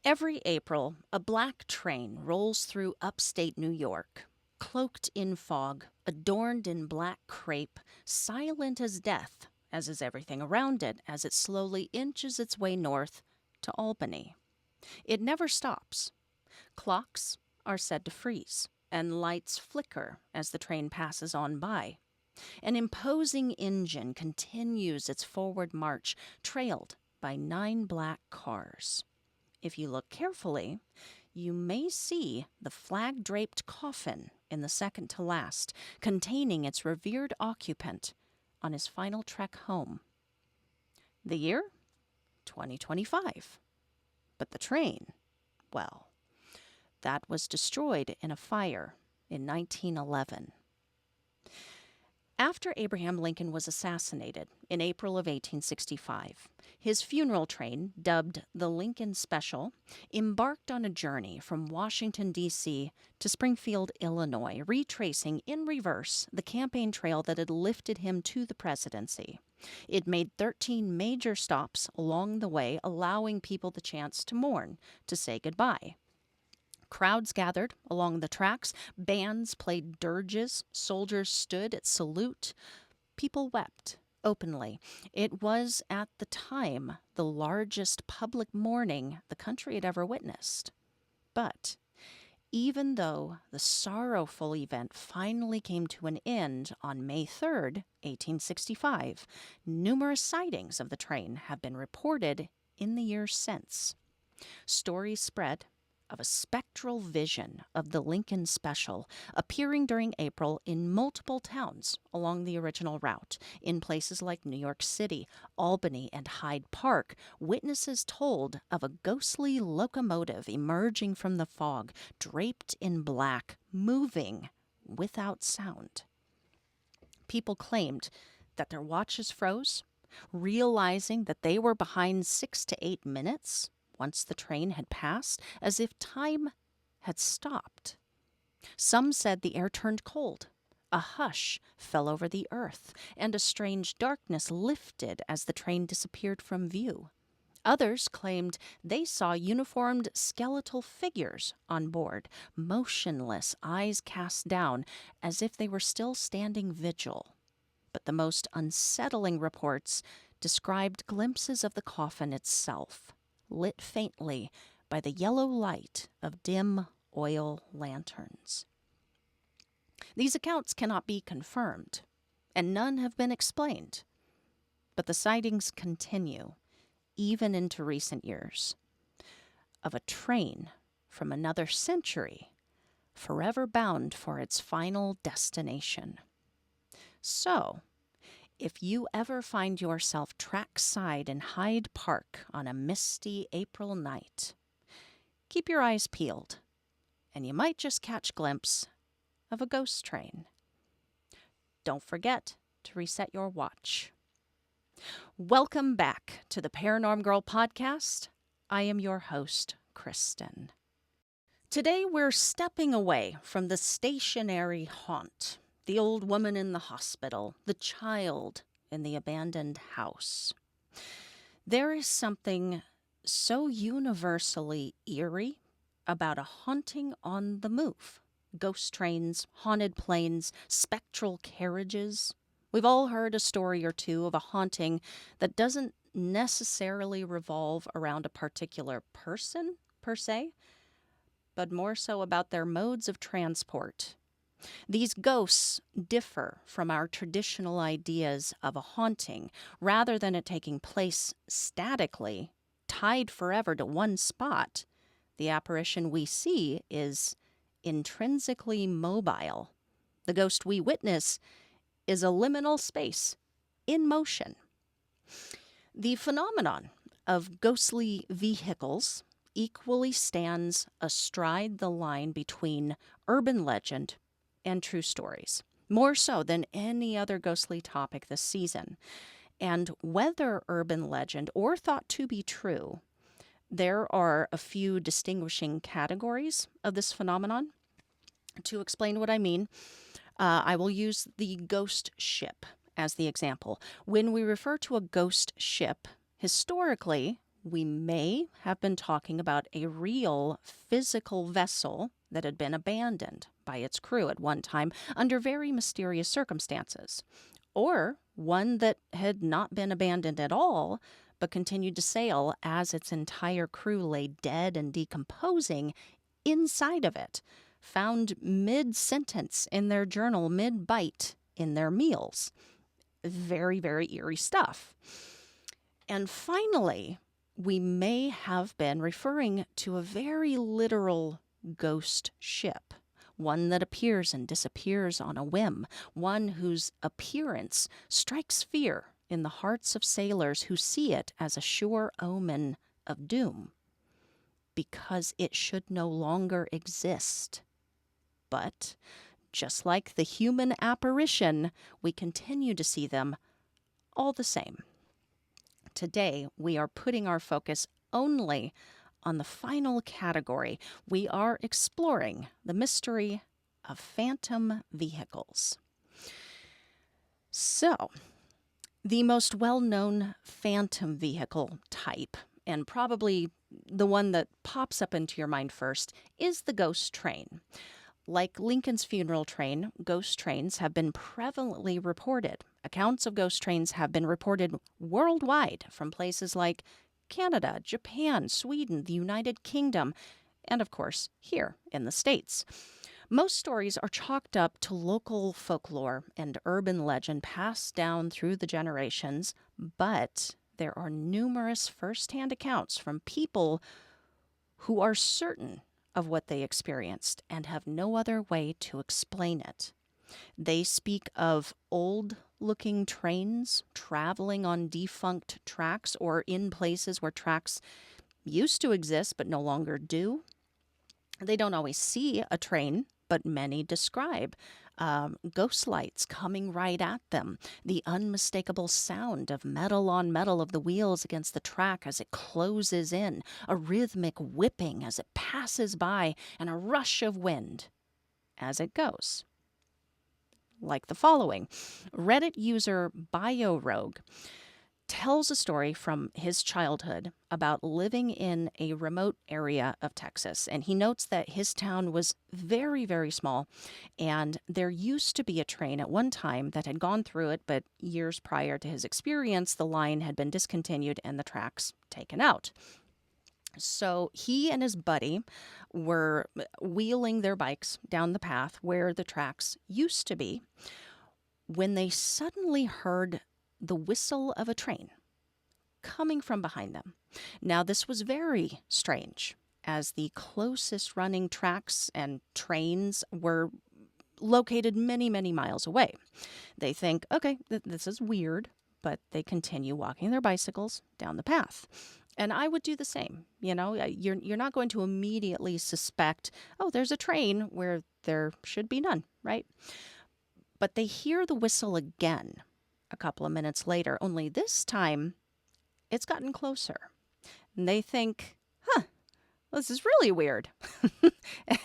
Every April, a black train rolls through upstate New York, cloaked in fog, adorned in black crepe, silent as death, as is everything around it as it slowly inches its way north to Albany. It never stops. Clocks are said to freeze, and lights flicker as the train passes on by. An imposing engine continues its forward march, trailed by 9 black cars. If you look carefully, you may see the flag-draped coffin in the second to last, containing its revered occupant on his final trek home. The year? 2025. But the train, well, that was destroyed in a fire in 1911. After Abraham Lincoln was assassinated in April of 1865, his funeral train, dubbed the Lincoln Special, embarked on a journey from Washington, D.C. to Springfield, Illinois, retracing in reverse the campaign trail that had lifted him to the presidency. It made 13 major stops along the way, allowing people the chance to mourn, to say goodbye. Crowds gathered along the tracks, bands played dirges, soldiers stood at salute. People wept openly. It was, at the time, the largest public mourning the country had ever witnessed. But even though the sorrowful event finally came to an end on May 3rd, 1865, numerous sightings of the train have been reported in the years since. Stories spread of a spectral vision of the Lincoln Special appearing during April in multiple towns along the original route. In places like New York City, Albany, and Hyde Park, witnesses told of a ghostly locomotive emerging from the fog, draped in black, moving without sound. People claimed that their watches froze, realizing that they were behind 6 to 8 minutes once the train had passed, as if time had stopped. Some said the air turned cold. A hush fell over the earth, and a strange darkness lifted as the train disappeared from view. Others claimed they saw uniformed skeletal figures on board, motionless, eyes cast down, as if they were still standing vigil. But the most unsettling reports described glimpses of the coffin itself, lit faintly by the yellow light of dim oil lanterns. These accounts cannot be confirmed, and none have been explained. But the sightings continue, even into recent years, of a train from another century, forever bound for its final destination. So, if you ever find yourself trackside in Hyde Park on a misty April night, keep your eyes peeled, and you might just catch a glimpse of a ghost train. Don't forget to reset your watch. Welcome back to the Paranorm Girl podcast. I am your host, Kristen. Today we're stepping away from the stationary haunt, the old woman in the hospital, the child in the abandoned house. There is something so universally eerie about a haunting on the move. Ghost trains, haunted planes, spectral carriages. We've all heard a story or two of a haunting that doesn't necessarily revolve around a particular person, per se, but more so about their modes of transport. These ghosts differ from our traditional ideas of a haunting. Rather than it taking place statically, tied forever to one spot, the apparition we see is intrinsically mobile. The ghost we witness is a liminal space in motion. The phenomenon of ghostly vehicles equally stands astride the line between urban legend and true stories, more so than any other ghostly topic this season. And whether urban legend or thought to be true, there are a few distinguishing categories of this phenomenon. To explain what I mean, I will use the ghost ship as the example. When we refer to a ghost ship, historically, we may have been talking about a real physical vessel that had been abandoned by its crew at one time under very mysterious circumstances, or one that had not been abandoned at all but continued to sail as its entire crew lay dead and decomposing inside of it, found mid-sentence in their journal, mid-bite in their meals. Very, very eerie stuff. And finally, we may have been referring to a very literal ghost ship, one that appears and disappears on a whim, one whose appearance strikes fear in the hearts of sailors who see it as a sure omen of doom, because it should no longer exist. But, just like the human apparition, we continue to see them all the same. Today, we are putting our focus only on the final category. We are exploring the mystery of phantom vehicles. So, the most well-known phantom vehicle type, and probably the one that pops up into your mind first, is the ghost train. Like Lincoln's funeral train, ghost trains have been prevalently reported. Accounts of ghost trains have been reported worldwide from places like Canada, Japan, Sweden, the United Kingdom, and of course, here in the States. Most stories are chalked up to local folklore and urban legend passed down through the generations, but there are numerous first-hand accounts from people who are certain of what they experienced and have no other way to explain it. They speak of old-looking trains traveling on defunct tracks or in places where tracks used to exist but no longer do. They don't always see a train, but many describe ghost lights coming right at them, the unmistakable sound of metal on metal of the wheels against the track as it closes in, a rhythmic whipping as it passes by, and a rush of wind as it goes. Like the following. Reddit user BioRogue tells a story from his childhood about living in a remote area of Texas. And he notes that his town was very, very small. And there used to be a train at one time that had gone through it, but years prior to his experience, the line had been discontinued and the tracks taken out. So he and his buddy were wheeling their bikes down the path where the tracks used to be when they suddenly heard the whistle of a train coming from behind them. Now, this was very strange, as the closest running tracks and trains were located many, many miles away. They think, okay, this is weird, but they continue walking their bicycles down the path. And I would do the same. You know, you're not going to immediately suspect, oh, there's a train where there should be none, right? But they hear the whistle again a couple of minutes later, only this time it's gotten closer. And they think, well, this is really weird.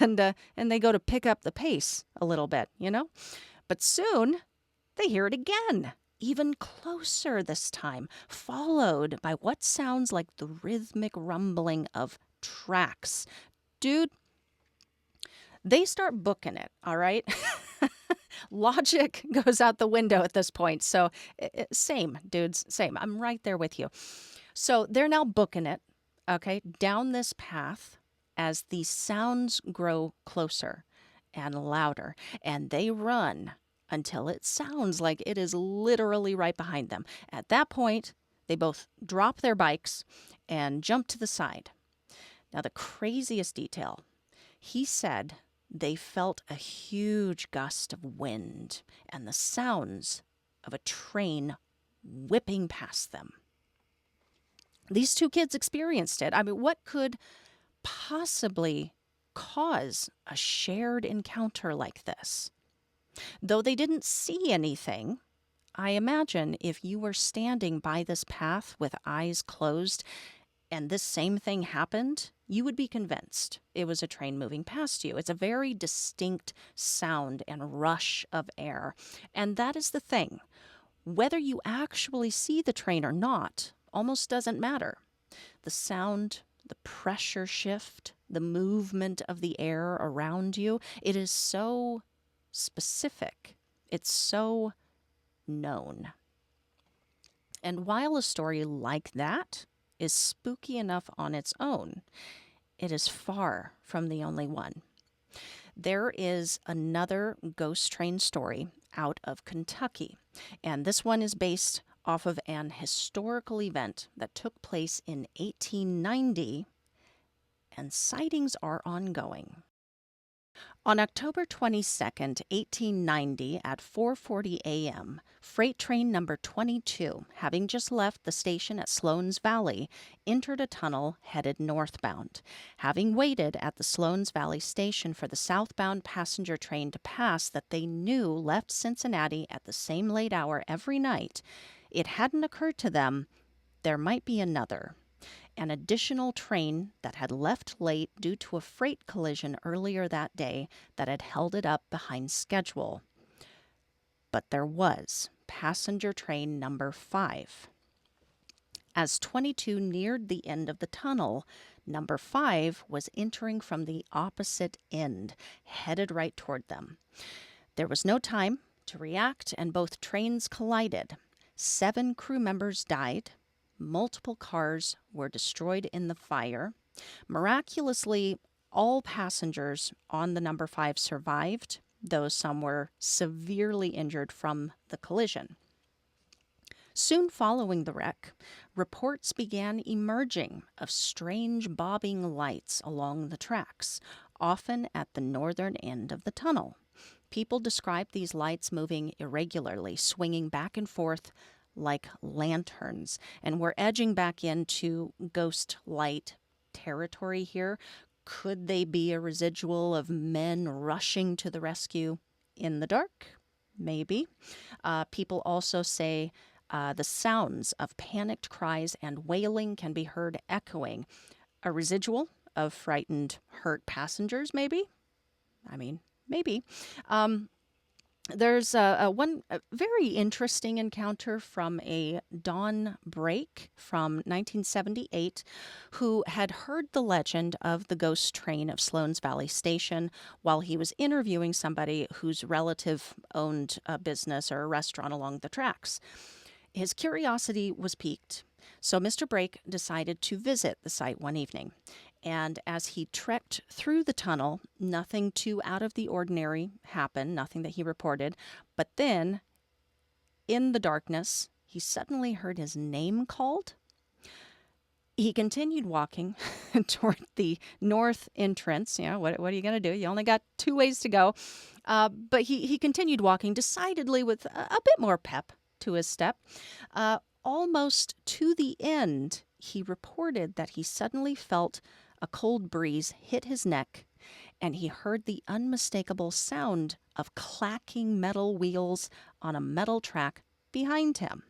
and they go to pick up the pace a little bit, you know? But soon they hear it again, even closer this time, followed by what sounds like the rhythmic rumbling of tracks. Dude, they start booking it, all right? Logic goes out the window at this point. So same, dudes, same. I'm right there with you. So they're now booking it, okay, down this path as the sounds grow closer and louder. And they run until it sounds like it is literally right behind them. At that point, they both drop their bikes and jump to the side. Now, the craziest detail, he said they felt a huge gust of wind and the sounds of a train whipping past them. These two kids experienced it. I mean, what could possibly cause a shared encounter like this? Though they didn't see anything, I imagine if you were standing by this path with eyes closed and this same thing happened, you would be convinced it was a train moving past you. It's a very distinct sound and rush of air. And that is the thing. Whether you actually see the train or not almost doesn't matter. The sound, the pressure shift, the movement of the air around you, it is so specific. It's so known. And while a story like that is spooky enough on its own, it is far from the only one. There is another ghost train story out of Kentucky, and this one is based off of an historical event that took place in 1890, and sightings are ongoing. On October 22nd, 1890, at 4:40 a.m., freight train number 22, having just left the station at Sloan's Valley, entered a tunnel headed northbound. Having waited at the Sloan's Valley station for the southbound passenger train to pass that they knew left Cincinnati at the same late hour every night, it hadn't occurred to them there might be another. An additional train that had left late due to a freight collision earlier that day that had held it up behind schedule. But there was passenger train number 5. As 22 neared the end of the tunnel, number 5 was entering from the opposite end, headed right toward them. There was no time to react, and both trains collided. 7 crew members died. Multiple cars were destroyed in the fire. Miraculously, all passengers on the number 5 survived, though some were severely injured from the collision. Soon following the wreck, reports began emerging of strange bobbing lights along the tracks, often at the northern end of the tunnel. People described these lights moving irregularly, swinging back and forth like lanterns, and we're edging back into ghost light territory here. Could they be a residual of men rushing to the rescue in the dark? Maybe. People also say the sounds of panicked cries and wailing can be heard echoing. A residual of frightened, hurt passengers, maybe? I mean, maybe. There's a very interesting encounter from a Dawn Brake from 1978 who had heard the legend of the ghost train of Sloan's Valley Station while he was interviewing somebody whose relative owned a business or a restaurant along the tracks. His curiosity was piqued, so Mr. Brake decided to visit the site one evening. And as he trekked through the tunnel, nothing too out of the ordinary happened, nothing that he reported. But then, in the darkness, he suddenly heard his name called. He continued walking toward the north entrance. You know, what are you going to do? You only got 2 ways to go. But he continued walking, decidedly with a bit more pep to his step. Almost to the end, he reported that he suddenly felt a cold breeze hit his neck, and he heard the unmistakable sound of clacking metal wheels on a metal track behind him,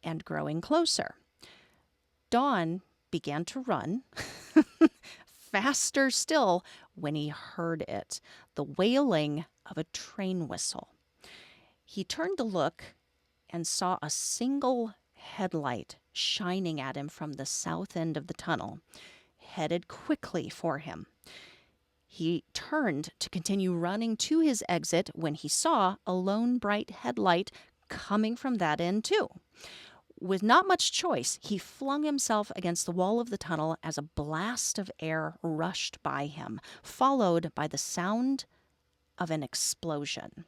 and growing closer. Dawn began to run, faster still, when he heard it, the wailing of a train whistle. He turned to look and saw a single headlight shining at him from the south end of the tunnel, headed quickly for him. He turned to continue running to his exit when he saw a lone bright headlight coming from that end too. With not much choice, he flung himself against the wall of the tunnel as a blast of air rushed by him, followed by the sound of an explosion.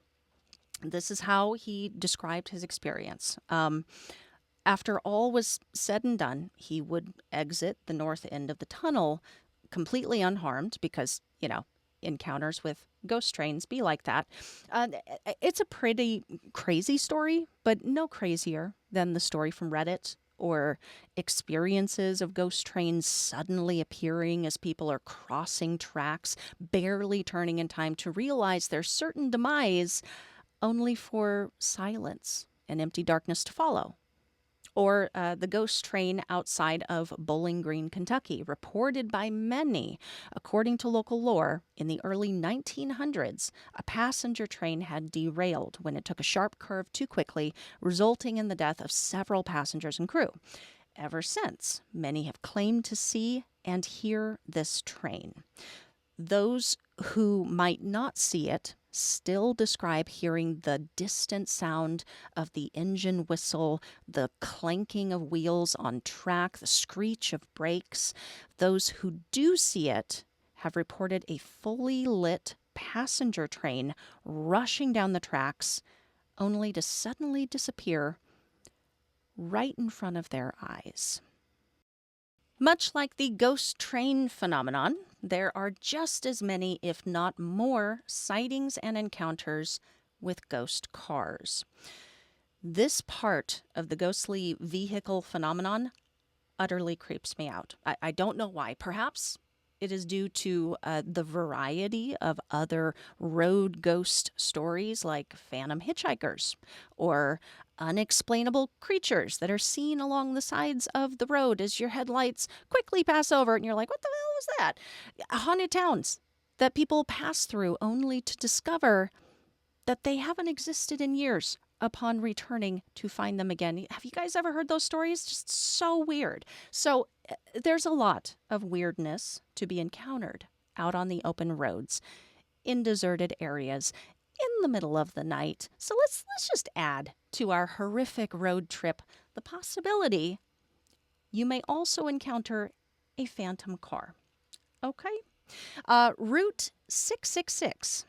This is how he described his experience. After all was said and done, he would exit the north end of the tunnel completely unharmed because, encounters with ghost trains be like that. It's a pretty crazy story, but no crazier than the story from Reddit or experiences of ghost trains suddenly appearing as people are crossing tracks, barely turning in time to realize their certain demise, only for silence and empty darkness to follow. Or the ghost train outside of Bowling Green, Kentucky, reported by many. According to local lore, in the early 1900s, a passenger train had derailed when it took a sharp curve too quickly, resulting in the death of several passengers and crew. ever since, many have claimed to see and hear this train. Those who might not see it still describe hearing the distant sound of the engine whistle, the clanking of wheels on track, the screech of brakes. Those who do see it have reported a fully lit passenger train rushing down the tracks, only to suddenly disappear right in front of their eyes. Much like the ghost train phenomenon, there are just as many, if not more, sightings and encounters with ghost cars. This part of the ghostly vehicle phenomenon utterly creeps me out. I don't know why. Perhaps it is due to the variety of other road ghost stories like phantom hitchhikers or unexplainable creatures that are seen along the sides of the road as your headlights quickly pass over and you're like, what the hell was that? Haunted towns that people pass through only to discover that they haven't existed in years upon returning to find them again. Have you guys ever heard those stories? Just so weird. So there's a lot of weirdness to be encountered out on the open roads, in deserted areas, in the middle of the night. So let's just add to our horrific road trip the possibility you may also encounter a phantom car. Okay? Route 666,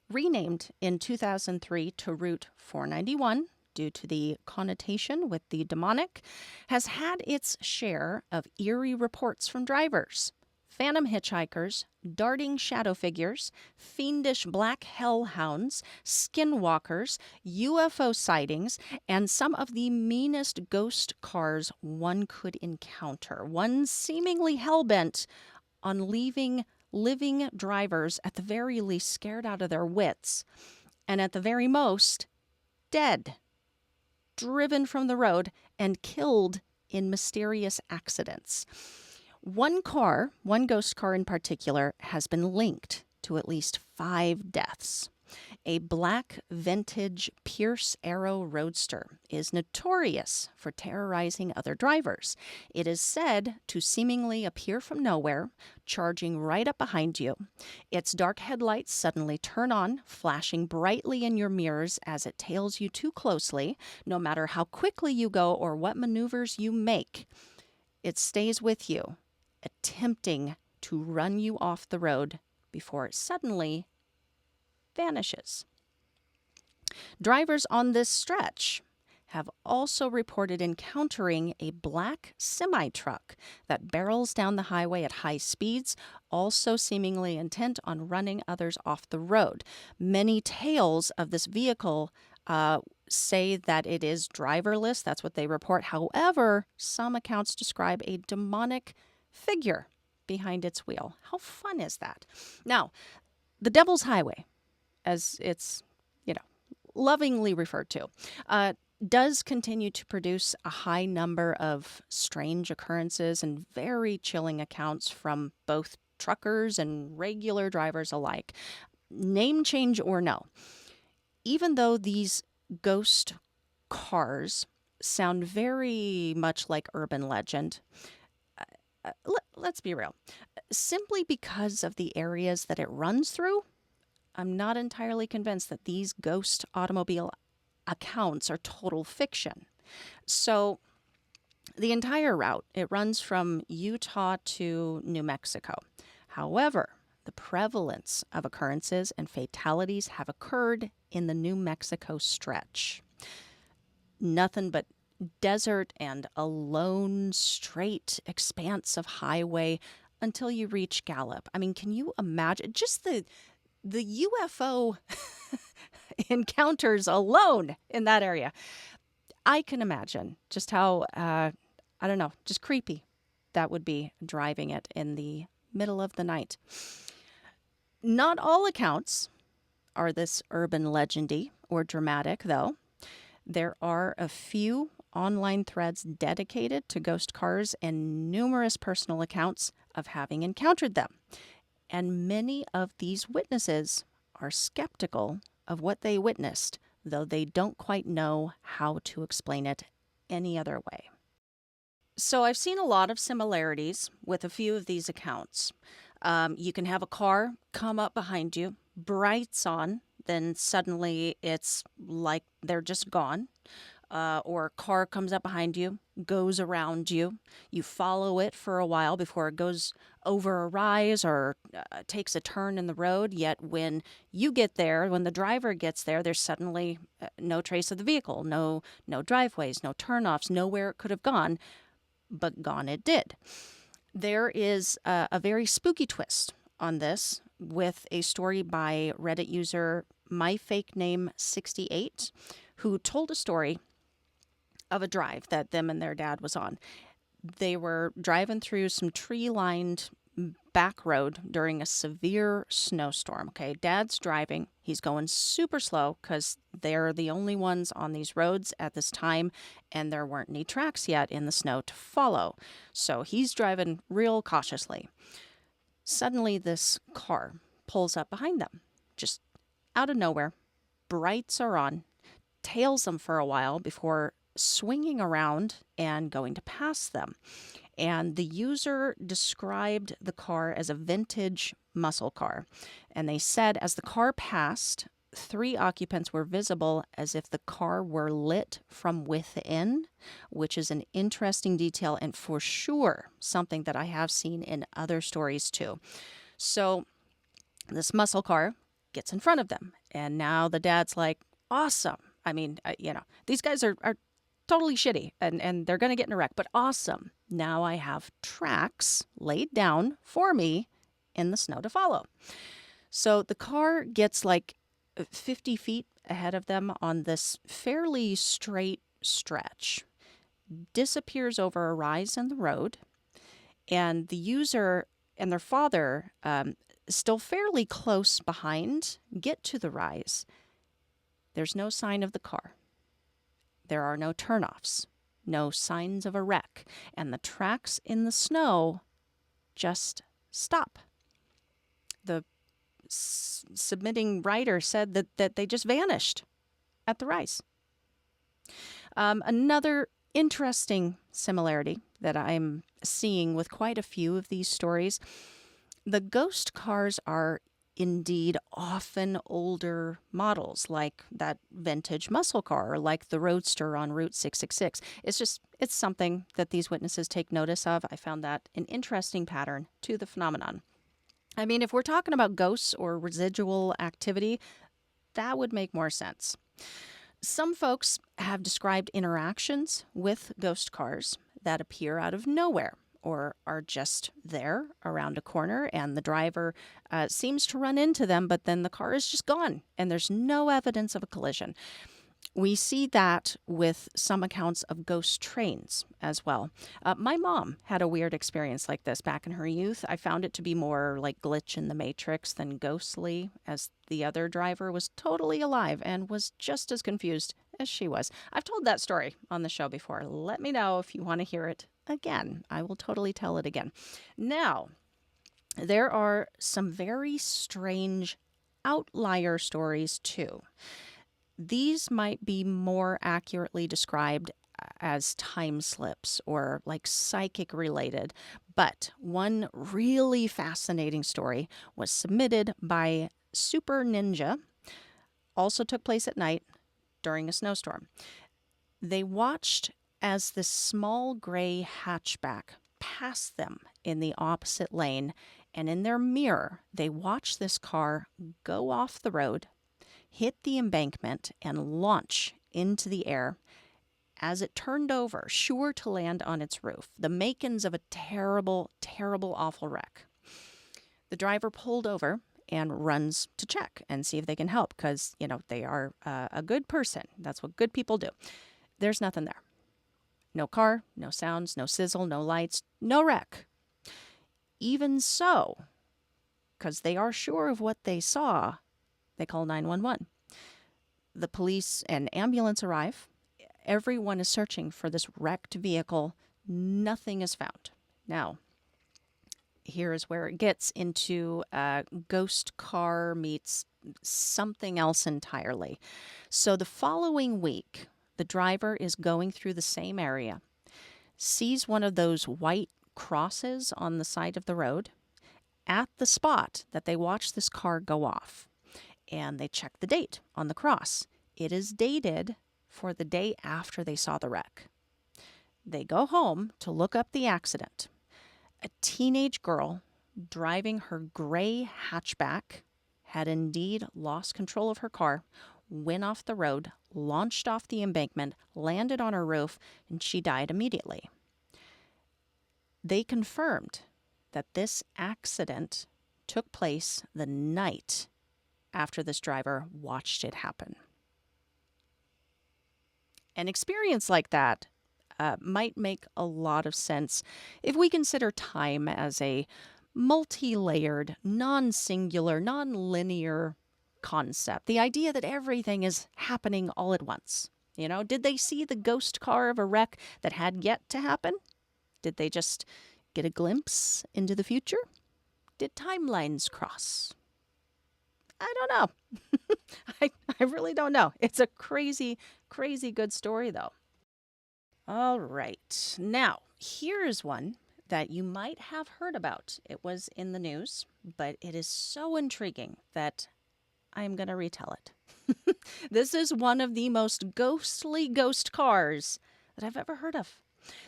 renamed in 2003 to Route 491 due to the connotation with the demonic, has had its share of eerie reports from drivers, phantom hitchhikers, darting shadow figures, fiendish black hellhounds, skinwalkers, UFO sightings, and some of the meanest ghost cars one could encounter. One seemingly hell-bent on leaving living drivers at the very least scared out of their wits, and at the very most, dead, driven from the road, and killed in mysterious accidents. One ghost car in particular, has been linked to at least 5 deaths. A black vintage Pierce Arrow roadster is notorious for terrorizing other drivers. It is said to seemingly appear from nowhere, charging right up behind you. Its dark headlights suddenly turn on, flashing brightly in your mirrors as it tails you too closely. No matter how quickly you go or what maneuvers you make, it stays with you, attempting to run you off the road before it suddenly vanishes. Drivers on this stretch have also reported encountering a black semi-truck that barrels down the highway at high speeds, also seemingly intent on running others off the road. Many tales of this vehicle say that it is driverless. That's what they report. However, some accounts describe a demonic figure behind its wheel. How fun is that? Now, the Devil's Highway, as it's, lovingly referred to, does continue to produce a high number of strange occurrences and very chilling accounts from both truckers and regular drivers alike. Name change or no, even though these ghost cars sound very much like urban legend, let's be real. Simply because of the areas that it runs through, I'm not entirely convinced that these ghost automobile accounts are total fiction. So the entire route, it runs from Utah to New Mexico. However, the prevalence of occurrences and fatalities have occurred in the New Mexico stretch. Nothing but desert and a lone, straight expanse of highway until you reach Gallup. I mean, can you imagine just the UFO encounters alone in that area? I can imagine just how, just creepy that would be driving it in the middle of the night. Not all accounts are this urban legendy or dramatic, though. There are a few online threads dedicated to ghost cars and numerous personal accounts of having encountered them. And many of these witnesses are skeptical of what they witnessed, though they don't quite know how to explain it any other way. So I've seen a lot of similarities with a few of these accounts. You can have a car come up behind you, brights on, then suddenly it's like they're just gone. Or a car comes up behind you, goes around you. You follow it for a while before it goes over a rise or takes a turn in the road. Yet when you get there, when the driver gets there, there's suddenly no trace of the vehicle, no driveways, no turnoffs, nowhere it could have gone, but gone it did. There is a very spooky twist on this with a story by Reddit user MyFakeName68, who told a story of a drive that them and their dad was on. They were driving through some tree-lined back road during a severe snowstorm. Okay, dad's driving. He's going super slow because they're the only ones on these roads at this time, and there weren't any tracks yet in the snow to follow. So he's driving real cautiously. Suddenly, this car pulls up behind them, just out of nowhere. Brights are on, tails them for a while before swinging around and going to pass them. And the user described the car as a vintage muscle car. And they said as the car passed, 3 occupants were visible as if the car were lit from within, which is an interesting detail and for sure something that I have seen in other stories too. So this muscle car gets in front of them. And now the dad's like, awesome. I mean, these guys are totally shitty and they're going to get in a wreck, but awesome. Now I have tracks laid down for me in the snow to follow. So the car gets like 50 feet ahead of them on this fairly straight stretch, disappears over a rise in the road, and the user and their father, still fairly close behind, get to the rise. There's no sign of the car. There are no turnoffs, no signs of a wreck, and the tracks in the snow just stop. The submitting writer said that they just vanished at the rise. Another interesting similarity that I'm seeing with quite a few of these stories, the ghost cars are indeed often older models, like that vintage muscle car or like the roadster on Route 666. It's something that these witnesses take notice of. I found that an interesting pattern to the phenomenon. I mean, if we're talking about ghosts or residual activity, that would make more sense. Some folks have described interactions with ghost cars that appear out of nowhere or are just there around a corner, and the driver seems to run into them, but then the car is just gone, and there's no evidence of a collision. We see that with some accounts of ghost trains as well. My mom had a weird experience like this back in her youth. I found it to be more like glitch in the Matrix than ghostly, as the other driver was totally alive and was just as confused as she was. I've told that story on the show before. Let me know if you want to hear it again. I will totally tell it again. Now, there are some very strange outlier stories too. These might be more accurately described as time slips or like psychic related, but one really fascinating story was submitted by Super Ninja, also took place at night during a snowstorm. They watched as this small gray hatchback passed them in the opposite lane, and in their mirror, they watched this car go off the road, hit the embankment, and launch into the air as it turned over, sure to land on its roof. The makings of a terrible, terrible, awful wreck. The driver pulled over and runs to check and see if they can help because, they are a good person. That's what good people do. There's nothing there. No car, no sounds, no sizzle, no lights, no wreck. Even so, because they are sure of what they saw, they call 911. The police and ambulance arrive. Everyone is searching for this wrecked vehicle. Nothing is found. Now, here is where it gets into ghost car meets something else entirely. So the following week, the driver is going through the same area, sees one of those white crosses on the side of the road at the spot that they watch this car go off. And they check the date on the cross. It is dated for the day after they saw the wreck. They go home to look up the accident. A teenage girl driving her gray hatchback had indeed lost control of her car, went off the road, launched off the embankment, landed on her roof, and she died immediately. They confirmed that this accident took place the night after this driver watched it happen. An experience like that might make a lot of sense if we consider time as a multi-layered, non-singular, non-linear concept. The idea that everything is happening all at once. You know, did they see the ghost car of a wreck that had yet to happen? Did they just get a glimpse into the future? Did timelines cross? I don't know. I really don't know. It's a crazy, crazy good story, though. All right. Now, here's one that you might have heard about. It was in the news, but it is so intriguing that I'm going to retell it. This is one of the most ghostly ghost cars that I've ever heard of.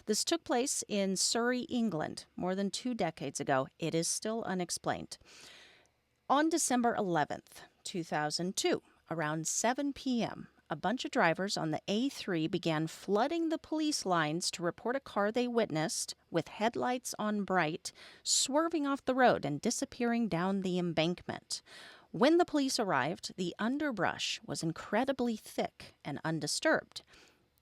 This took place in Surrey, England, more than 2 decades ago. It is still unexplained. On December 11th, 2002, around 7 p.m., a bunch of drivers on the A3 began flooding the police lines to report a car they witnessed with headlights on bright, swerving off the road and disappearing down the embankment. When the police arrived, the underbrush was incredibly thick and undisturbed.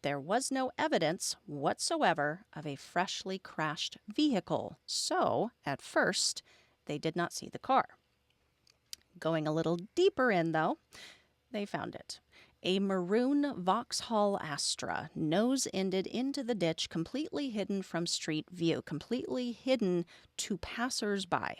There was no evidence whatsoever of a freshly crashed vehicle, so, at first, they did not see the car. Going a little deeper in, though, they found it. A maroon Vauxhall Astra, nose-ended into the ditch, completely hidden from street view, completely hidden to passers-by.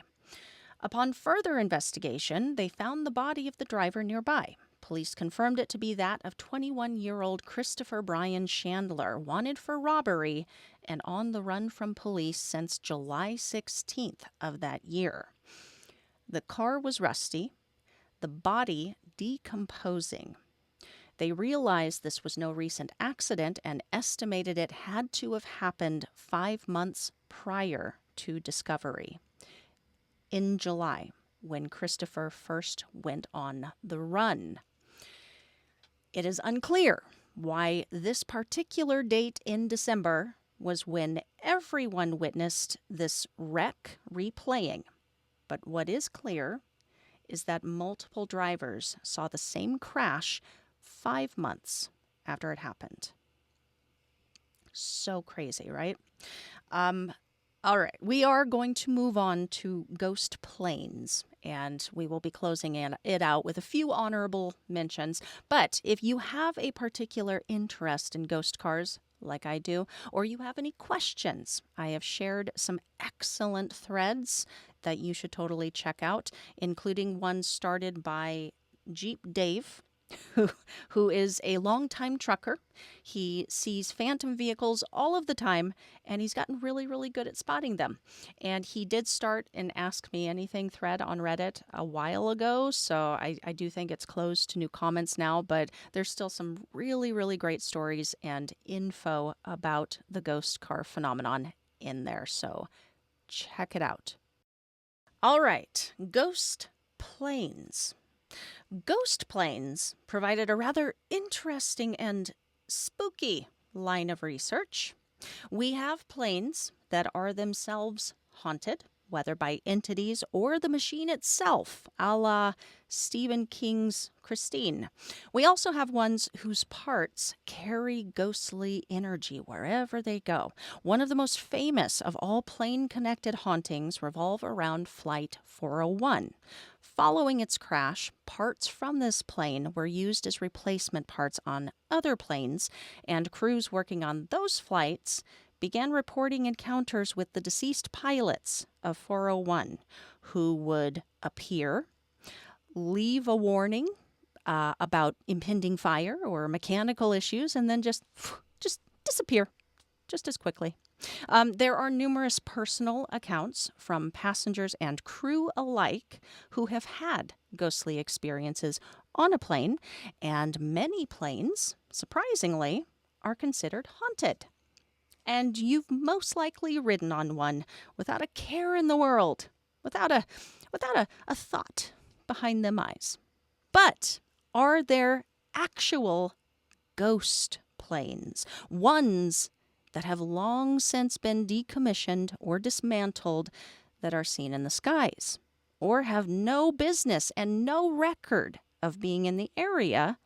Upon further investigation, they found the body of the driver nearby. Police confirmed it to be that of 21-year-old Christopher Brian Chandler, wanted for robbery and on the run from police since July 16th of that year. The car was rusty, the body decomposing. They realized this was no recent accident and estimated it had to have happened 5 months prior to discovery. In July, when Christopher first went on the run. It is unclear why this particular date in December was when everyone witnessed this wreck replaying. But what is clear is that multiple drivers saw the same crash 5 months after it happened. So crazy, right? All right, we are going to move on to ghost planes, and we will be closing it out with a few honorable mentions. But if you have a particular interest in ghost cars, like I do, or you have any questions, I have shared some excellent threads that you should totally check out, including one started by Jeep Dave, who is a longtime trucker. He sees phantom vehicles all of the time, and he's gotten really, really good at spotting them. And he did start an Ask Me Anything thread on Reddit a while ago, so I do think it's closed to new comments now, but there's still some really, really great stories and info about the ghost car phenomenon in there, so check it out. All right, ghost planes. Ghost planes provided a rather interesting and spooky line of research. We have planes that are themselves haunted, whether by entities or the machine itself, a la Stephen King's Christine. We also have ones whose parts carry ghostly energy wherever they go. One of the most famous of all plane-connected hauntings revolve around Flight 401. Following its crash, parts from this plane were used as replacement parts on other planes, and crews working on those flights began reporting encounters with the deceased pilots of 401, who would appear, leave a warning about impending fire or mechanical issues, and then just disappear just as quickly. There are numerous personal accounts from passengers and crew alike who have had ghostly experiences on a plane, and many planes, surprisingly, are considered haunted. And you've most likely ridden on one without a care in the world, without a thought behind them eyes. But are there actual ghost planes, ones that have long since been decommissioned or dismantled, that are seen in the skies, or have no business and no record of being in the area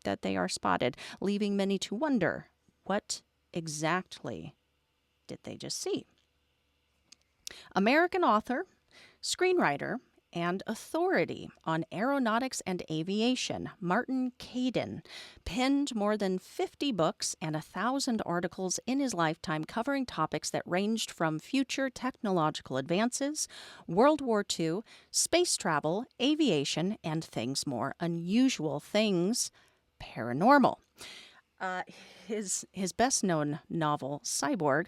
that they are spotted, leaving many to wonder, what exactly did they just see? American author, screenwriter, and authority on aeronautics and aviation, Martin Caidin, penned more than 50 books and 1,000 articles in his lifetime covering topics that ranged from future technological advances, World War II, space travel, aviation, and things more unusual, things paranormal. His best-known novel, Cyborg,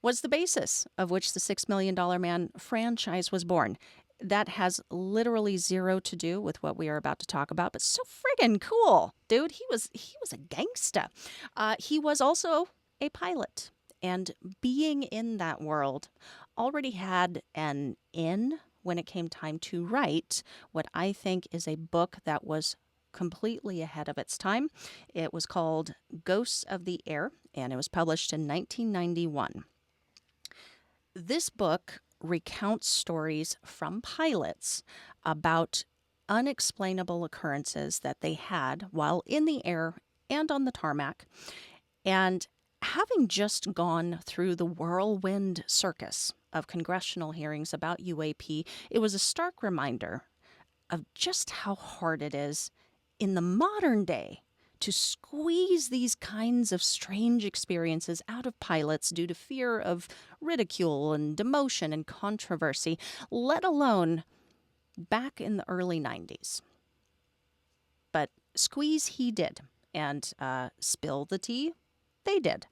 was the basis of which the $6 Million Man franchise was born. That has literally zero to do with what we are about to talk about, but so friggin' cool, dude. He was a gangsta. He was also a pilot, and being in that world already had an in when it came time to write what I think is a book that was completely ahead of its time. It was called Ghosts of the Air, and it was published in 1991. This book recounts stories from pilots about unexplainable occurrences that they had while in the air and on the tarmac. And having just gone through the whirlwind circus of congressional hearings about UAP, it was a stark reminder of just how hard it is in the modern day to squeeze these kinds of strange experiences out of pilots due to fear of ridicule and demotion and controversy, let alone back in the early 90s. But squeeze he did, and spill the tea they did.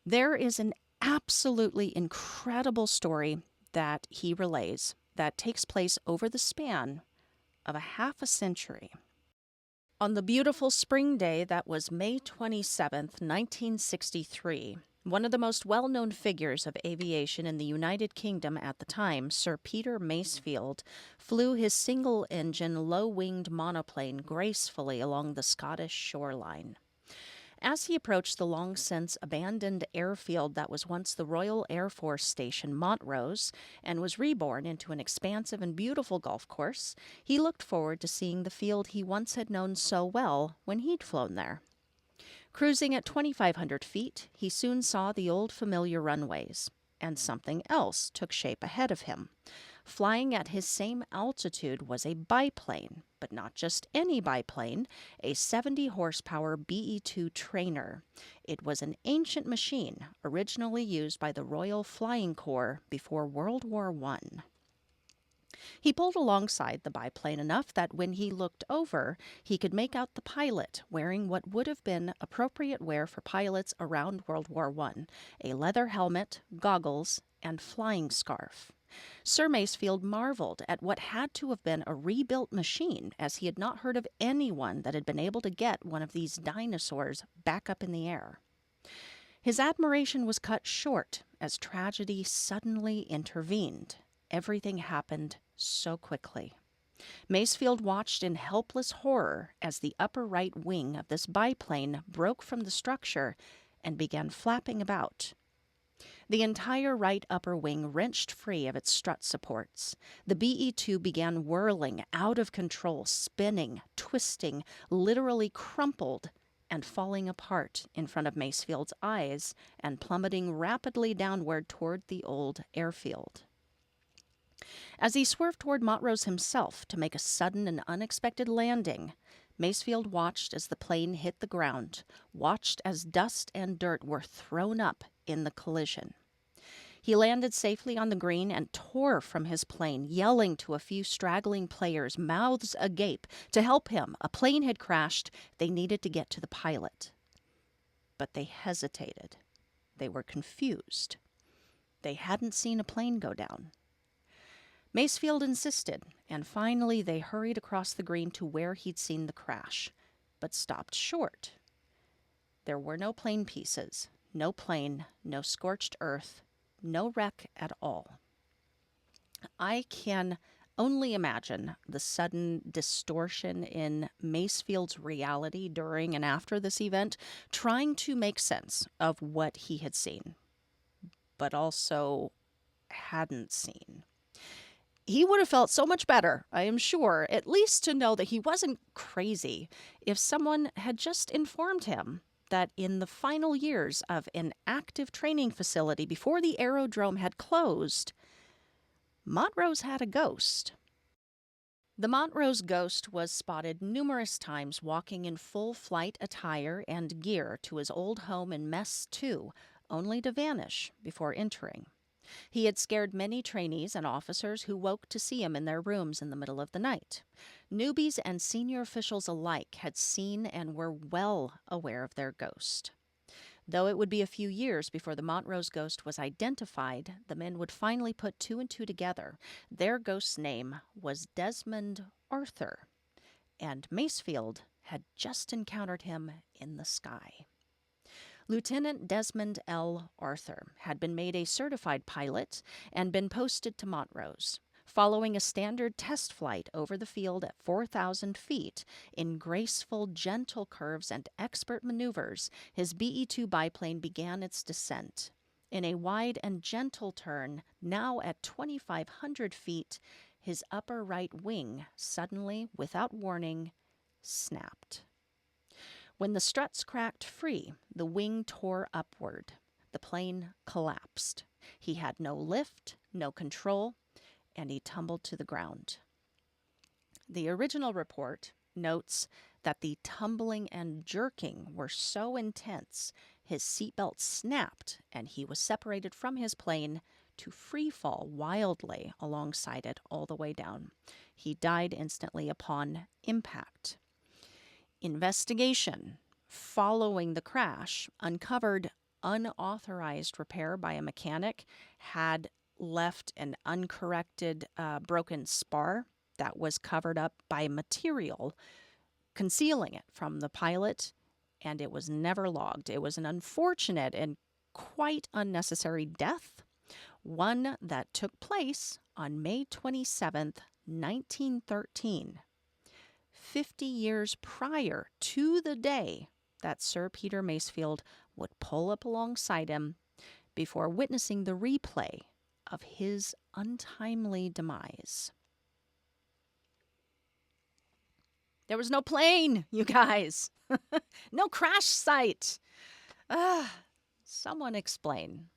There is an absolutely incredible story that he relays that takes place over the span of a half a century. On the beautiful spring day that was May 27th, 1963, one of the most well-known figures of aviation in the United Kingdom at the time, Sir Peter Masefield, flew his single-engine, low-winged monoplane gracefully along the Scottish shoreline. As he approached the long-since abandoned airfield that was once the Royal Air Force Station Montrose and was reborn into an expansive and beautiful golf course, he looked forward to seeing the field he once had known so well when he'd flown there. Cruising at 2,500 feet, he soon saw the old familiar runways, and something else took shape ahead of him. Flying at his same altitude was a biplane, but not just any biplane, a 70-horsepower BE-2 trainer. It was an ancient machine, originally used by the Royal Flying Corps before World War I. He pulled alongside the biplane enough that when he looked over, he could make out the pilot wearing what would have been appropriate wear for pilots around World War I, a leather helmet, goggles, and flying scarf. Sir Masefield marveled at what had to have been a rebuilt machine, as he had not heard of anyone that had been able to get one of these dinosaurs back up in the air. His admiration was cut short as tragedy suddenly intervened. Everything happened so quickly. Masefield watched in helpless horror as the upper right wing of this biplane broke from the structure and began flapping about. The entire right upper wing wrenched free of its strut supports. The BE-2 began whirling out of control, spinning, twisting, literally crumpled, and falling apart in front of Masefield's eyes and plummeting rapidly downward toward the old airfield. As he swerved toward Montrose himself to make a sudden and unexpected landing, Masefield watched as the plane hit the ground, watched as dust and dirt were thrown up in the collision. He landed safely on the green and tore from his plane, yelling to a few straggling players, mouths agape, to help him. A plane had crashed. They needed to get to the pilot. But they hesitated. They were confused. They hadn't seen a plane go down. Masefield insisted, and finally they hurried across the green to where he'd seen the crash, but stopped short. There were no plane pieces, no plane, no scorched earth, no wreck at all. I can only imagine the sudden distortion in Masefield's reality during and after this event, trying to make sense of what he had seen, but also hadn't seen. He would have felt so much better, I am sure, at least to know that he wasn't crazy, if someone had just informed him that in the final years of an active training facility before the aerodrome had closed, Montrose had a ghost. The Montrose ghost was spotted numerous times walking in full flight attire and gear to his old home in Mess 2, only to vanish before entering. He had scared many trainees and officers who woke to see him in their rooms in the middle of the night. Newbies and senior officials alike had seen and were well aware of their ghost. Though it would be a few years before the Montrose ghost was identified, the men would finally put two and two together. Their ghost's name was Desmond Arthur, and Masefield had just encountered him in the sky. Lieutenant Desmond L. Arthur had been made a certified pilot and been posted to Montrose. Following a standard test flight over the field at 4,000 feet, in graceful, gentle curves and expert maneuvers, his BE-2 biplane began its descent. In a wide and gentle turn, now at 2,500 feet, his upper right wing suddenly, without warning, snapped. When the struts cracked free, the wing tore upward. The plane collapsed. He had no lift, no control, and he tumbled to the ground. The original report notes that the tumbling and jerking were so intense, his seatbelt snapped and he was separated from his plane to free fall wildly alongside it all the way down. He died instantly upon impact. Investigation following the crash uncovered unauthorized repair by a mechanic had left an uncorrected broken spar that was covered up by material, concealing it from the pilot, and it was never logged. It was an unfortunate and quite unnecessary death, one that took place on May 27th, 1913. 50 years prior to the day that Sir Peter Masefield would pull up alongside him before witnessing the replay of his untimely demise. There was no plane, you guys. No crash site. Someone explain.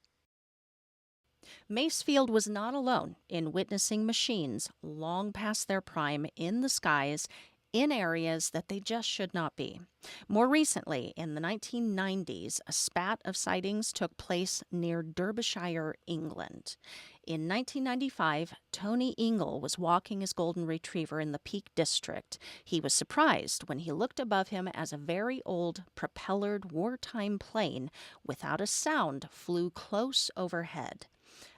Masefield was not alone in witnessing machines long past their prime in the skies in areas that they just should not be. More recently, in the 1990s, a spat of sightings took place near Derbyshire, England. In 1995, Tony Ingle was walking his golden retriever in the Peak District. He was surprised when he looked above him as a very old, propellered wartime plane without a sound flew close overhead,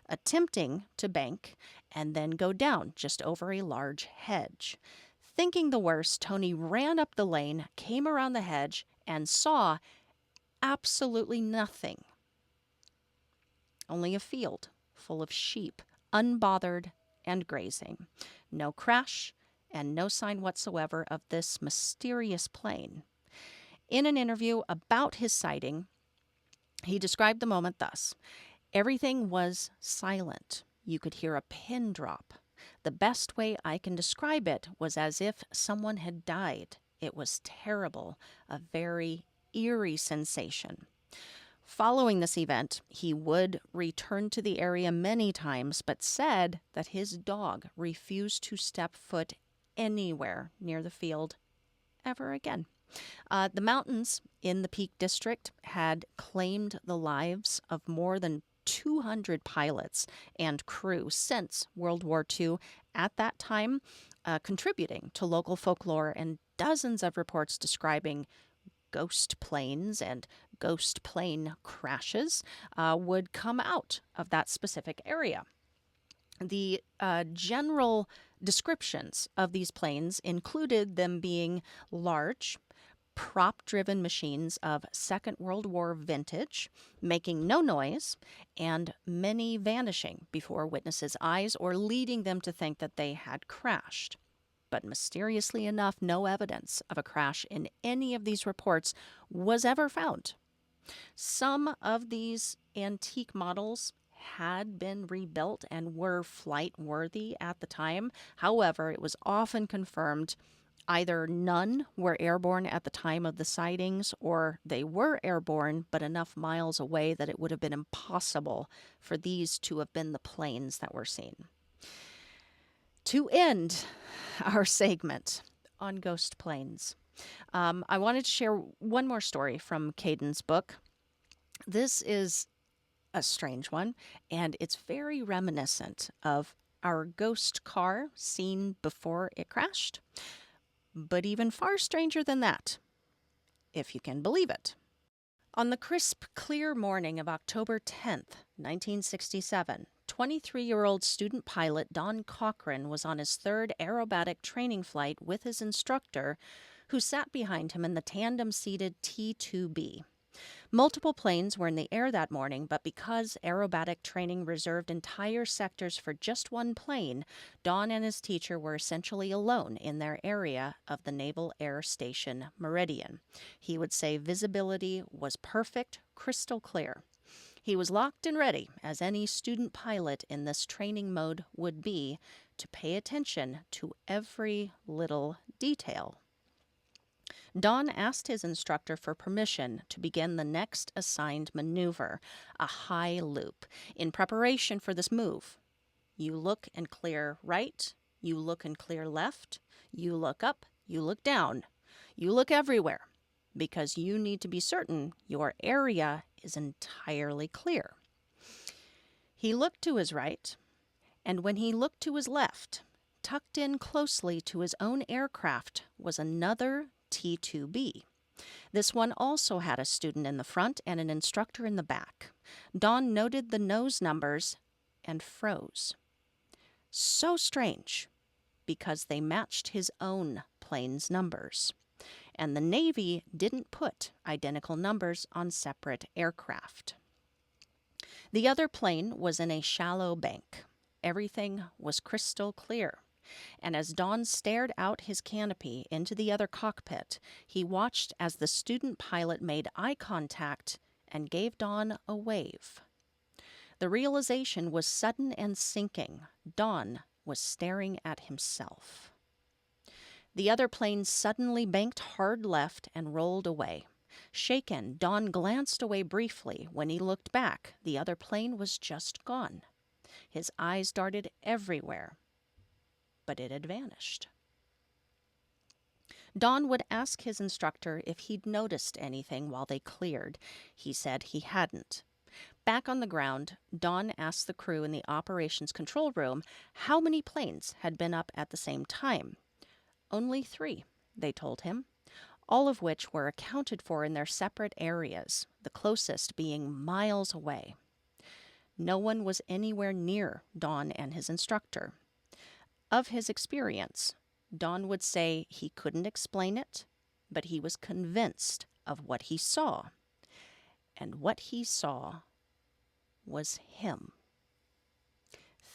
attempting to bank and then go down just over a large hedge. Thinking the worst, Tony ran up the lane, came around the hedge, and saw absolutely nothing. Only a field full of sheep, unbothered and grazing. No crash and no sign whatsoever of this mysterious plane. In an interview about his sighting, he described the moment thus: "Everything was silent. You could hear a pin drop. The best way I can describe it was as if someone had died. It was terrible, a very eerie sensation." Following this event, he would return to the area many times, but said that his dog refused to step foot anywhere near the field ever again. The mountains in the Peak District had claimed the lives of more than 200 pilots and crew since World War II, at that time contributing to local folklore and dozens of reports describing ghost planes and ghost plane crashes would come out of that specific area. The general descriptions of these planes included them being large, prop-driven machines of Second World War vintage, making no noise, and many vanishing before witnesses' eyes or leading them to think that they had crashed. But mysteriously enough, no evidence of a crash in any of these reports was ever found. Some of these antique models had been rebuilt and were flight worthy at the time. However, it was often confirmed either none were airborne at the time of the sightings, or they were airborne but enough miles away that it would have been impossible for these to have been the planes that were seen. To end our segment on ghost planes, I wanted to share one more story from Caden's book. This is a strange one, and it's very reminiscent of our ghost car seen before it crashed. But even far stranger than that, if you can believe it. On the crisp, clear morning of October 10th, 1967, 23-year-old student pilot Don Cochran was on his third aerobatic training flight with his instructor, who sat behind him in the tandem-seated T-2B. Multiple planes were in the air that morning, but because aerobatic training reserved entire sectors for just one plane, Don and his teacher were essentially alone in their area of the Naval Air Station Meridian. He would say visibility was perfect, crystal clear. He was locked and ready, as any student pilot in this training mode would be, to pay attention to every little detail. Don asked his instructor for permission to begin the next assigned maneuver, a high loop. In preparation for this move, you look and clear right, you look and clear left, you look up, you look down, you look everywhere, because you need to be certain your area is entirely clear. He looked to his right, and when he looked to his left, tucked in closely to his own aircraft was another T-2B. This one also had a student in the front and an instructor in the back. Don noted the nose numbers and froze. So strange, because they matched his own plane's numbers. And the Navy didn't put identical numbers on separate aircraft. The other plane was in a shallow bank. Everything was crystal clear. And as Don stared out his canopy into the other cockpit, he watched as the student pilot made eye contact and gave Don a wave. The realization was sudden and sinking. Don was staring at himself. The other plane suddenly banked hard left and rolled away. Shaken, Don glanced away briefly. When he looked back, the other plane was just gone. His eyes darted everywhere, but it had vanished. Don would ask his instructor if he'd noticed anything while they cleared. He said he hadn't. Back on the ground, Don asked the crew in the operations control room how many planes had been up at the same time. Only 3, they told him, all of which were accounted for in their separate areas, the closest being miles away. No one was anywhere near Don and his instructor. Of his experience, Don would say he couldn't explain it, but he was convinced of what he saw. And what he saw was him.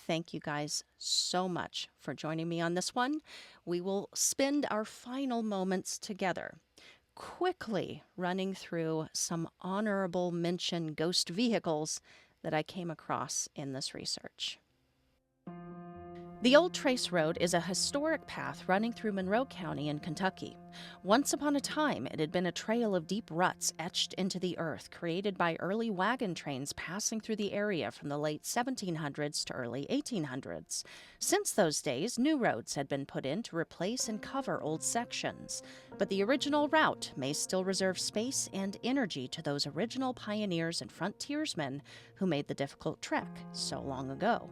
Thank you guys so much for joining me on this one. We will spend our final moments together, quickly running through some honorable mention ghost vehicles that I came across in this research. The Old Trace Road is a historic path running through Monroe County in Kentucky. Once upon a time, it had been a trail of deep ruts etched into the earth, created by early wagon trains passing through the area from the late 1700s to early 1800s. Since those days, new roads had been put in to replace and cover old sections. But the original route may still reserve space and energy to those original pioneers and frontiersmen who made the difficult trek so long ago.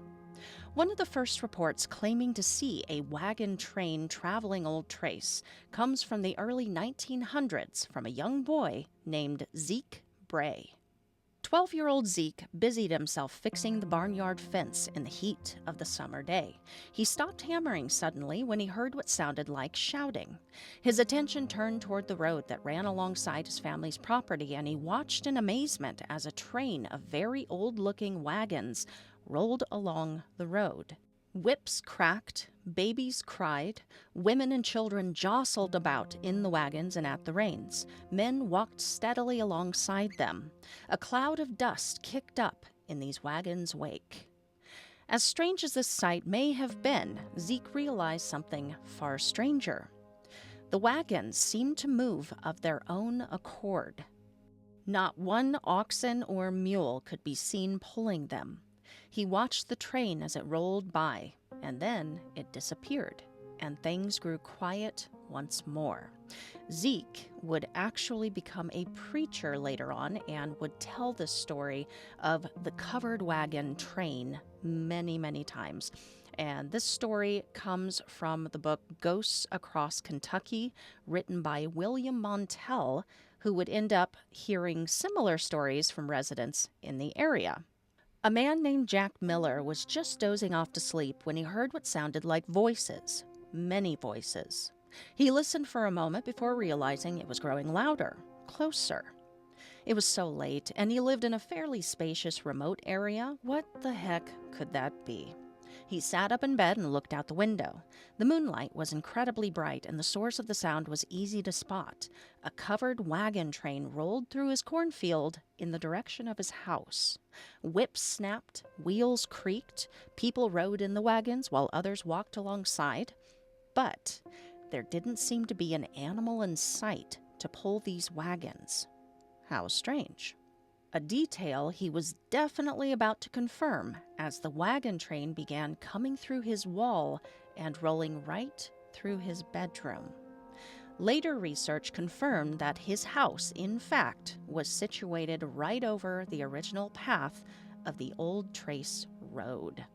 One of the first reports claiming to see a wagon train traveling Old Trace comes from the early 1900s from a young boy named Zeke bray. 12-year-old Zeke busied himself fixing the barnyard fence in the heat of the summer day. He stopped hammering suddenly when he heard what sounded like shouting. His attention turned toward the road that ran alongside his family's property, and he watched in amazement as a train of very old-looking wagons rolled along the road. Whips cracked, babies cried, women and children jostled about in the wagons and at the reins. Men walked steadily alongside them. A cloud of dust kicked up in these wagons' wake. As strange as this sight may have been, Zeke realized something far stranger. The wagons seemed to move of their own accord. Not one oxen or mule could be seen pulling them. He watched the train as it rolled by, and then it disappeared, and things grew quiet once more. Zeke would actually become a preacher later on and would tell the story of the covered wagon train many, many times. And this story comes from the book Ghosts Across Kentucky, written by William Montell, who would end up hearing similar stories from residents in the area. A man named Jack Miller was just dozing off to sleep when he heard what sounded like voices, many voices. He listened for a moment before realizing it was growing louder, closer. It was so late, and he lived in a fairly spacious, remote area. What the heck could that be? He sat up in bed and looked out the window. The moonlight was incredibly bright, and the source of the sound was easy to spot. A covered wagon train rolled through his cornfield in the direction of his house. Whips snapped, wheels creaked, people rode in the wagons while others walked alongside. But there didn't seem to be an animal in sight to pull these wagons. How strange. A detail he was definitely about to confirm as the wagon train began coming through his wall and rolling right through his bedroom. Later research confirmed that his house, in fact, was situated right over the original path of the Old Trace Road.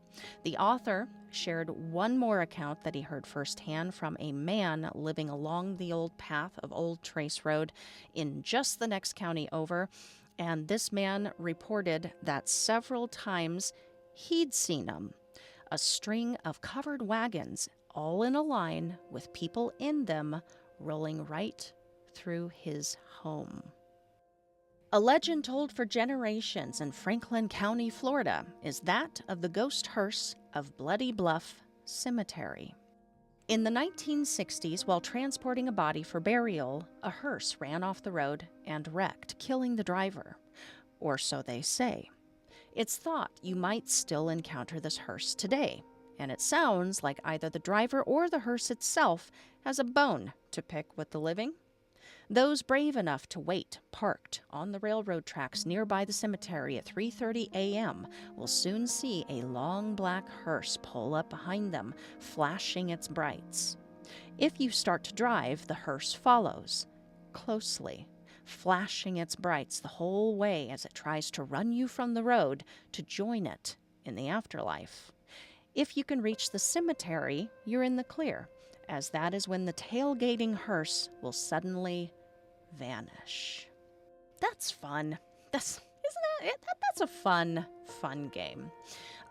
The author shared one more account that he heard firsthand from a man living along the old path of Old Trace Road in just the next county over. And this man reported that several times he'd seen them, a string of covered wagons, all in a line with people in them, rolling right through his home. A legend told for generations in Franklin County, Florida, is that of the ghost hearse of Bloody Bluff Cemetery. In the 1960s, while transporting a body for burial, a hearse ran off the road and wrecked, killing the driver. Or so they say. It's thought you might still encounter this hearse today, and it sounds like either the driver or the hearse itself has a bone to pick with the living. Those brave enough to wait parked on the railroad tracks nearby the cemetery at 3:30 a.m. will soon see a long black hearse pull up behind them, flashing its brights. If you start to drive, the hearse follows closely, flashing its brights the whole way as it tries to run you from the road to join it in the afterlife. If you can reach the cemetery, you're in the clear, as that is when the tailgating hearse will suddenly vanish. That's fun. That's a fun game.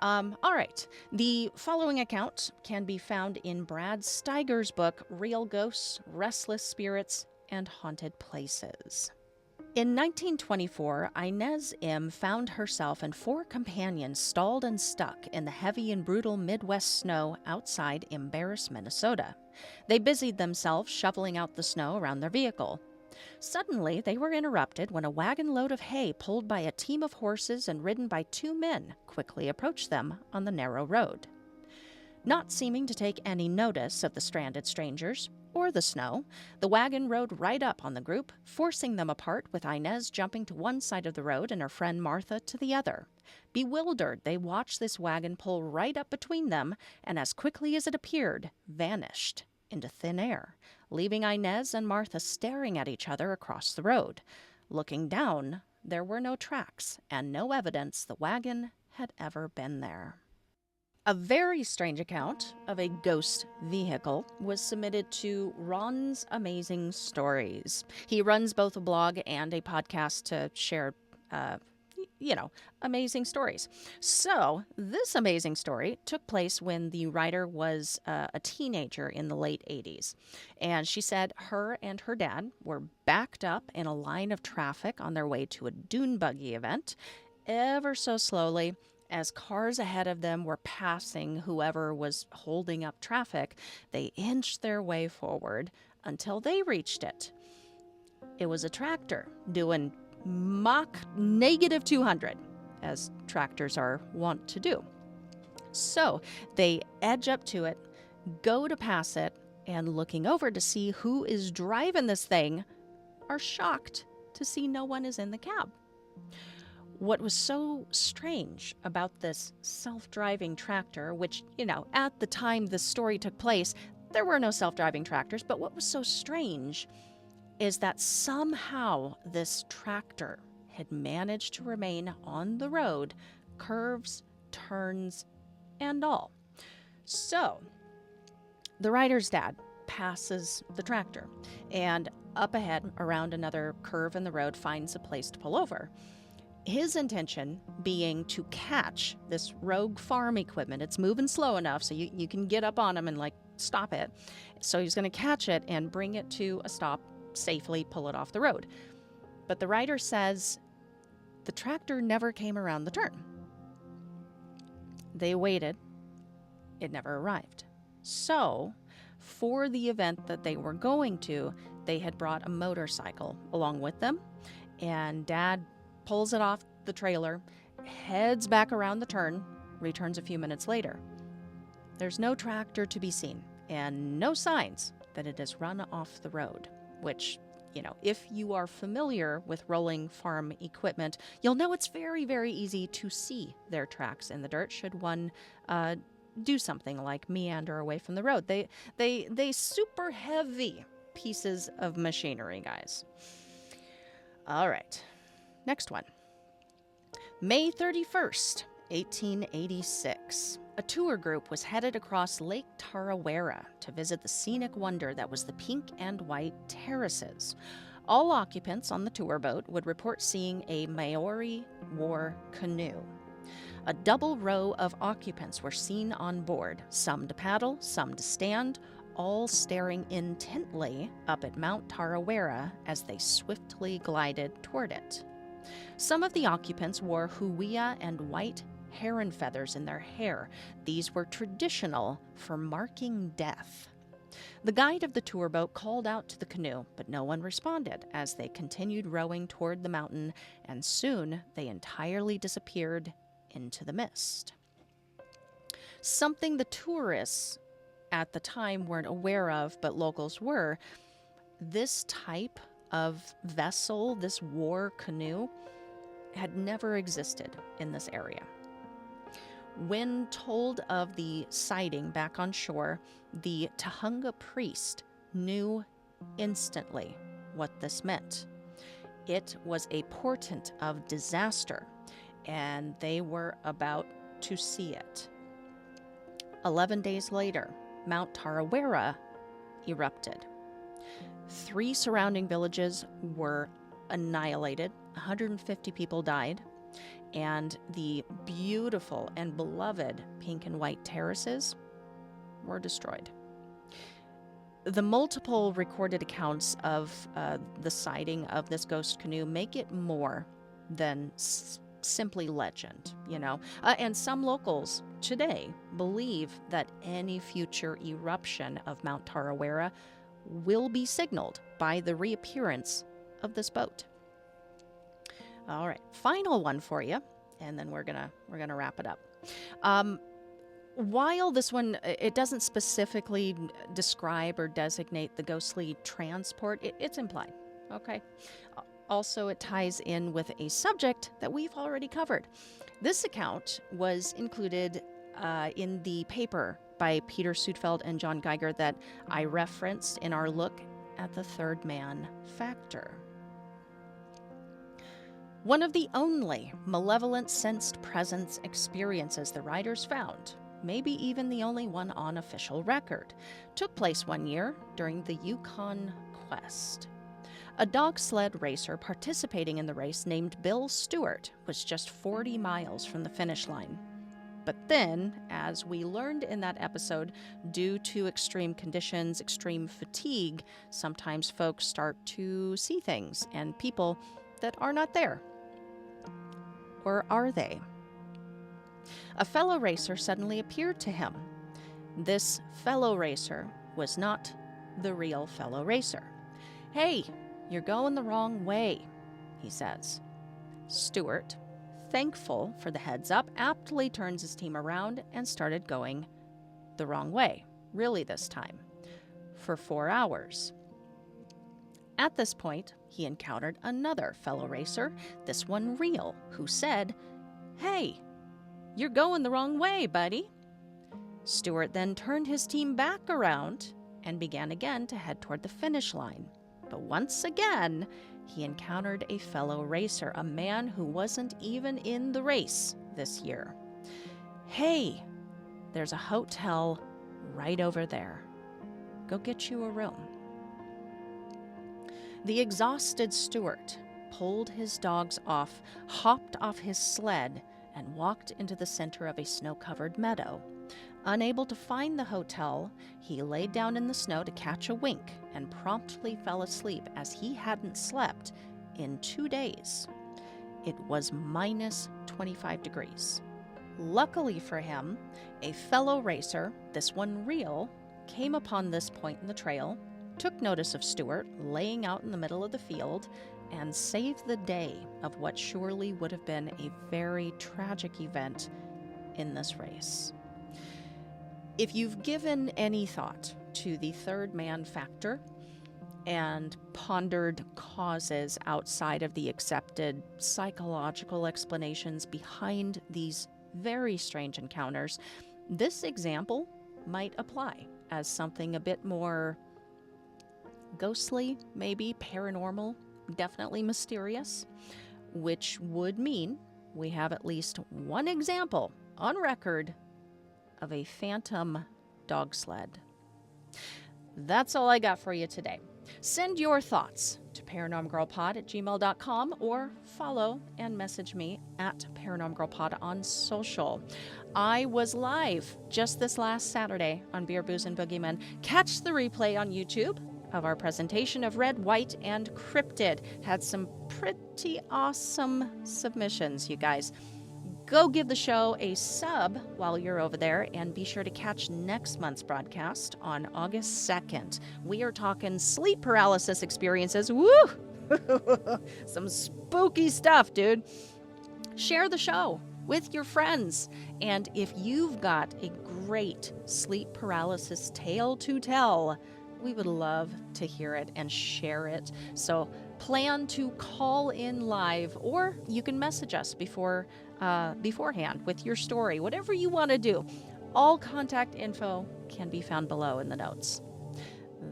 All right. The following account can be found in Brad Steiger's book, Real Ghosts, Restless Spirits, and Haunted Places. In 1924, Inez M. found herself and 4 companions stalled and stuck in the heavy and brutal Midwest snow outside Embarrass, Minnesota. They busied themselves shoveling out the snow around their vehicle. Suddenly, they were interrupted when a wagon load of hay pulled by a team of horses and ridden by 2 men quickly approached them on the narrow road. Not seeming to take any notice of the stranded strangers or the snow, the wagon rode right up on the group, forcing them apart, with Inez jumping to one side of the road and her friend Martha to the other. Bewildered, they watched this wagon pull right up between them and, as quickly as it appeared, vanished into thin air, leaving Inez and Martha staring at each other across the road. Looking down, there were no tracks and no evidence the wagon had ever been there. A very strange account of a ghost vehicle was submitted to Ron's Amazing Stories. He runs both a blog and a podcast to share, uh, amazing stories. So, this amazing story took place when the writer was a teenager in the late 80s. And she said her and her dad were backed up in a line of traffic on their way to a dune buggy event, ever so slowly. As cars ahead of them were passing whoever was holding up traffic, they inched their way forward until they reached it. It was a tractor doing Mach negative 200, as tractors are wont to do. So they edge up to it, go to pass it, and looking over to see who is driving this thing, are shocked to see no one is in the cab. What was so strange about this self-driving tractor, which, at the time the story took place, there were no self-driving tractors, but what was so strange is that somehow this tractor had managed to remain on the road, curves, turns, and all. So, the writer's dad passes the tractor, and up ahead, around another curve in the road, finds a place to pull over. His intention being to catch this rogue farm equipment. It's moving slow enough so you can get up on him and stop it. So he's going to catch it and bring it to a stop, safely pull it off the road. But the writer says the tractor never came around the turn. They waited. It never arrived. So for the event that they were going to, they had brought a motorcycle along with them, and Dad pulls it off the trailer, heads back around the turn, returns a few minutes later. There's no tractor to be seen, and no signs that it has run off the road, which, if you are familiar with rolling farm equipment, you'll know it's very, very easy to see their tracks in the dirt should one do something like meander away from the road. They super heavy pieces of machinery, guys. All right. Next one. May 31st, 1886. A tour group was headed across Lake Tarawera to visit the scenic wonder that was the Pink and White Terraces. All occupants on the tour boat would report seeing a Maori war canoe. A double row of occupants were seen on board, some to paddle, some to stand, all staring intently up at Mount Tarawera as they swiftly glided toward it. Some of the occupants wore huia and white heron feathers in their hair. These were traditional for marking death. The guide of the tour boat called out to the canoe, but no one responded as they continued rowing toward the mountain, and soon they entirely disappeared into the mist. Something the tourists at the time weren't aware of, but locals were, this type of vessel, this war canoe, had never existed in this area. When told of the sighting back on shore, the Tahunga priest knew instantly what this meant. It was a portent of disaster, and they were about to see it. 11 days later, Mount Tarawera erupted. 3 surrounding villages were annihilated, 150 people died, and the beautiful and beloved Pink and White Terraces were destroyed. The multiple recorded accounts of the sighting of this ghost canoe make it more than simply legend, and some locals today believe that any future eruption of Mount Tarawera will be signaled by the reappearance of this boat. All right, final one for you, and then we're gonna wrap it up. While this one, it doesn't specifically describe or designate the ghostly transport, it's implied, okay? Also, it ties in with a subject that we've already covered. This account was included in the paper by Peter Sudfeld and John Geiger that I referenced in our look at the third man factor. One of the only malevolent sensed presence experiences the writers found maybe even the only one on official record, took place one year during the Yukon Quest. A dog sled racer participating in the race named Bill Stewart was just 40 miles from the finish line. But then, as we learned in that episode, due to extreme conditions, extreme fatigue, sometimes folks start to see things and people that are not there. Or are they? A fellow racer suddenly appeared to him. This fellow racer was not the real fellow racer. "Hey, you're going the wrong way," he says. Stewart, thankful for the heads up, aptly turns his team around and started going the wrong way, really this time, for 4 hours. At this point, he encountered another fellow racer, this one real, who said, "Hey, you're going the wrong way, buddy." Stewart then turned his team back around and began again to head toward the finish line. But once again, he encountered a fellow racer, a man who wasn't even in the race this year. "Hey, there's a hotel right over there. Go get you a room." The exhausted Stewart pulled his dogs off, hopped off his sled, and walked into the center of a snow-covered meadow. Unable to find the hotel, he laid down in the snow to catch a wink and promptly fell asleep as he hadn't slept in 2 days. It was minus 25 degrees. Luckily for him, a fellow racer, this one real, came upon this point in the trail, took notice of Stewart laying out in the middle of the field, and saved the day of what surely would have been a very tragic event in this race. If you've given any thought to the third man factor and pondered causes outside of the accepted psychological explanations behind these very strange encounters, this example might apply as something a bit more ghostly, maybe paranormal, definitely mysterious, which would mean we have at least one example on record of a phantom dog sled. That's all I got for you today. Send your thoughts to paranormalgirlpod@gmail.com or follow and message me at paranormalgirlpod on social. I was live just this last Saturday on Beer, Booze, and Boogeymen. Catch the replay on YouTube of our presentation of Red, White, and Cryptid. Had some pretty awesome submissions, you guys. Go give the show a sub while you're over there, and be sure to catch next month's broadcast on August 2nd. We are talking sleep paralysis experiences. Woo! Some spooky stuff, dude. Share the show with your friends. And if you've got a great sleep paralysis tale to tell, we would love to hear it and share it. So plan to call in live, or you can message us beforehand with your story, whatever you want to do. All contact info can be found below in the notes.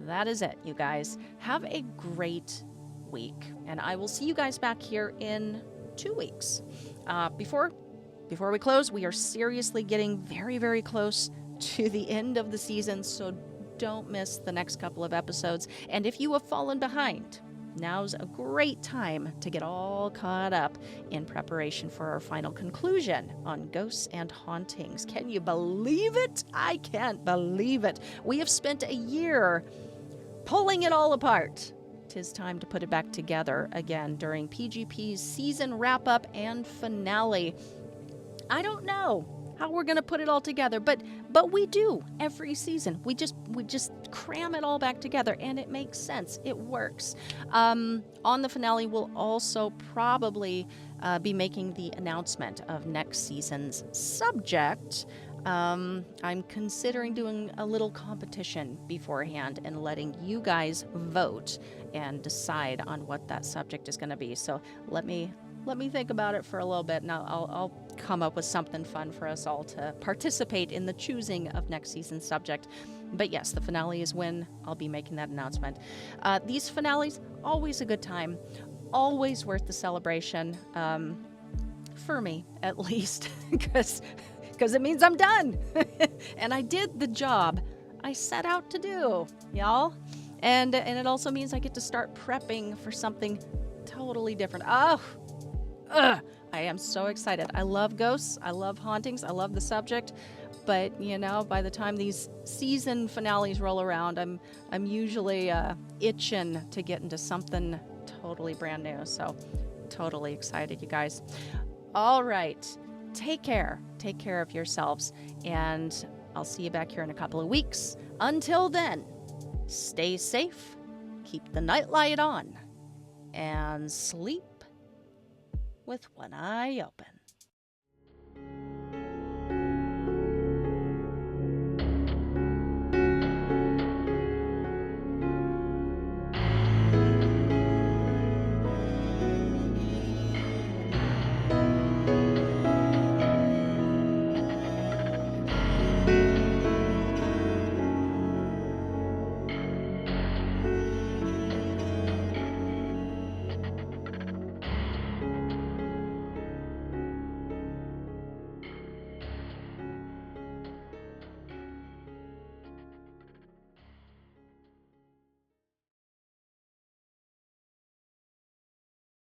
That is it, you guys. Have a great week, and I will see you guys back here in 2 weeks. Before we close, we are seriously getting very, very close to the end of the season, so don't miss the next couple of episodes. And if you have fallen behind, now's a great time to get all caught up in preparation for our final conclusion on ghosts and hauntings. Can you believe it? I can't believe it. We have spent a year pulling it all apart. 'Tis time to put it back together again during PGP's season wrap-up and finale. I don't know how we're going to put it all together, but we do every season. We just cram it all back together, and it makes sense. It works. On the finale, we'll also probably be making the announcement of next season's subject. I'm considering doing a little competition beforehand and letting you guys vote and decide on what that subject is going to be. So let me think about it for a little bit, and I'll come up with something fun for us all to participate in the choosing of next season's subject. But yes, the finale is when I'll be making that announcement. These finales, always a good time, always worth the celebration, for me at least, because because it means I'm done. And I did the job I set out to do, y'all. And it also means I get to start prepping for something totally different. I am so excited. I love ghosts. I love hauntings. I love the subject. But, you know, by the time these season finales roll around, I'm usually itching to get into something totally brand new. So totally excited, you guys. All right. Take care. Take care of yourselves. And I'll see you back here in a couple of weeks. Until then, stay safe, keep the nightlight on, and sleep with one eye open.